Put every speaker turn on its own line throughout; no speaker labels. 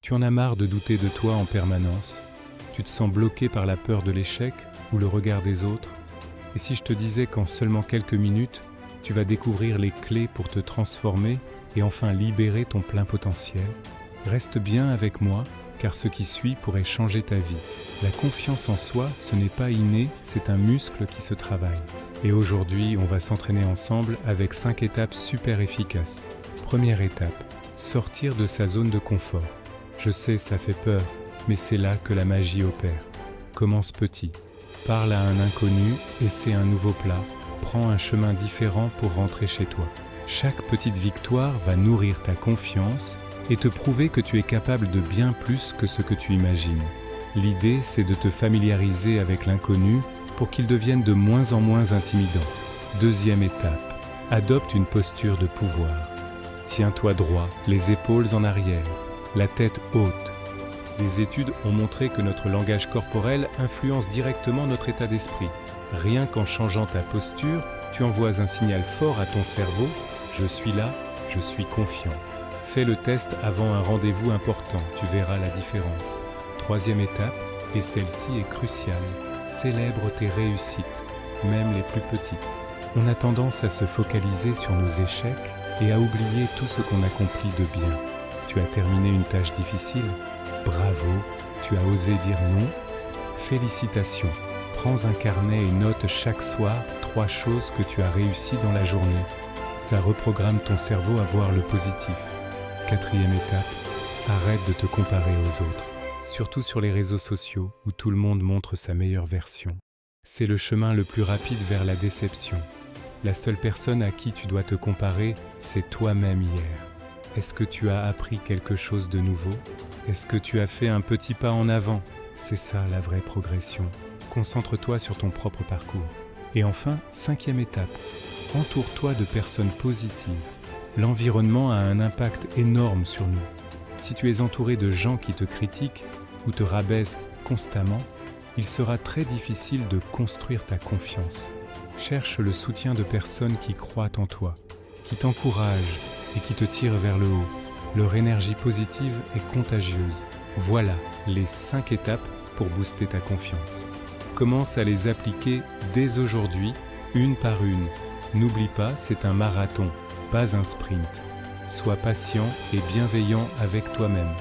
Tu en as marre de douter de toi en permanence. Tu te sens bloqué par la peur de l'échec ou le regard des autres. Et si je te disais qu'en seulement quelques minutes, tu vas découvrir les clés pour te transformer et enfin libérer ton plein potentiel? Reste bien avec moi, car ce qui suit pourrait changer ta vie. La confiance en soi, ce n'est pas inné, c'est un muscle qui se travaille. Et aujourd'hui, on va s'entraîner ensemble avec 5 étapes super efficaces. Première étape, sortir de sa zone de confort. Je sais, ça fait peur, mais c'est là que la magie opère. Commence petit. Parle à un inconnu, essaie un nouveau plat, prends un chemin différent pour rentrer chez toi. Chaque petite victoire va nourrir ta confiance et te prouver que tu es capable de bien plus que ce que tu imagines. L'idée, c'est de te familiariser avec l'inconnu pour qu'il devienne de moins en moins intimidant. Deuxième étape, adopte une posture de pouvoir. Tiens-toi droit, les épaules en arrière, la tête haute. Les études ont montré que notre langage corporel influence directement notre état d'esprit. Rien qu'en changeant ta posture, tu envoies un signal fort à ton cerveau « Je suis là, je suis confiant ». Fais le test avant un rendez-vous important, tu verras la différence. Troisième étape, et celle-ci est cruciale, célèbre tes réussites, même les plus petites. On a tendance à se focaliser sur nos échecs et à oublier tout ce qu'on accomplit de bien. Tu as terminé une tâche difficile? Bravo, tu as osé dire non? Félicitations. Prends un carnet et note chaque soir 3 choses que tu as réussies dans la journée. Ça reprogramme ton cerveau à voir le positif. Quatrième étape, arrête de te comparer aux autres. Surtout sur les réseaux sociaux où tout le monde montre sa meilleure version. C'est le chemin le plus rapide vers la déception. La seule personne à qui tu dois te comparer, c'est toi-même hier. Est-ce que tu as appris quelque chose de nouveau? Est-ce que tu as fait un petit pas en avant? C'est ça la vraie progression. Concentre-toi sur ton propre parcours. Et enfin, 5e étape, entoure-toi de personnes positives. L'environnement a un impact énorme sur nous. Si tu es entouré de gens qui te critiquent ou te rabaissent constamment, il sera très difficile de construire ta confiance. Cherche le soutien de personnes qui croient en toi, qui t'encouragent et qui te tirent vers le haut. Leur énergie positive est contagieuse. Voilà les 5 étapes pour booster ta confiance. Commence à les appliquer dès aujourd'hui, une par une. N'oublie pas, c'est un marathon, pas un sprint. Sois patient et bienveillant avec toi-même.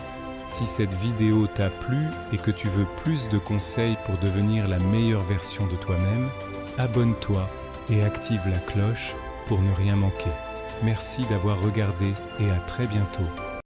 Si cette vidéo t'a plu et que tu veux plus de conseils pour devenir la meilleure version de toi-même, abonne-toi et active la cloche pour ne rien manquer. Merci d'avoir regardé et à très bientôt.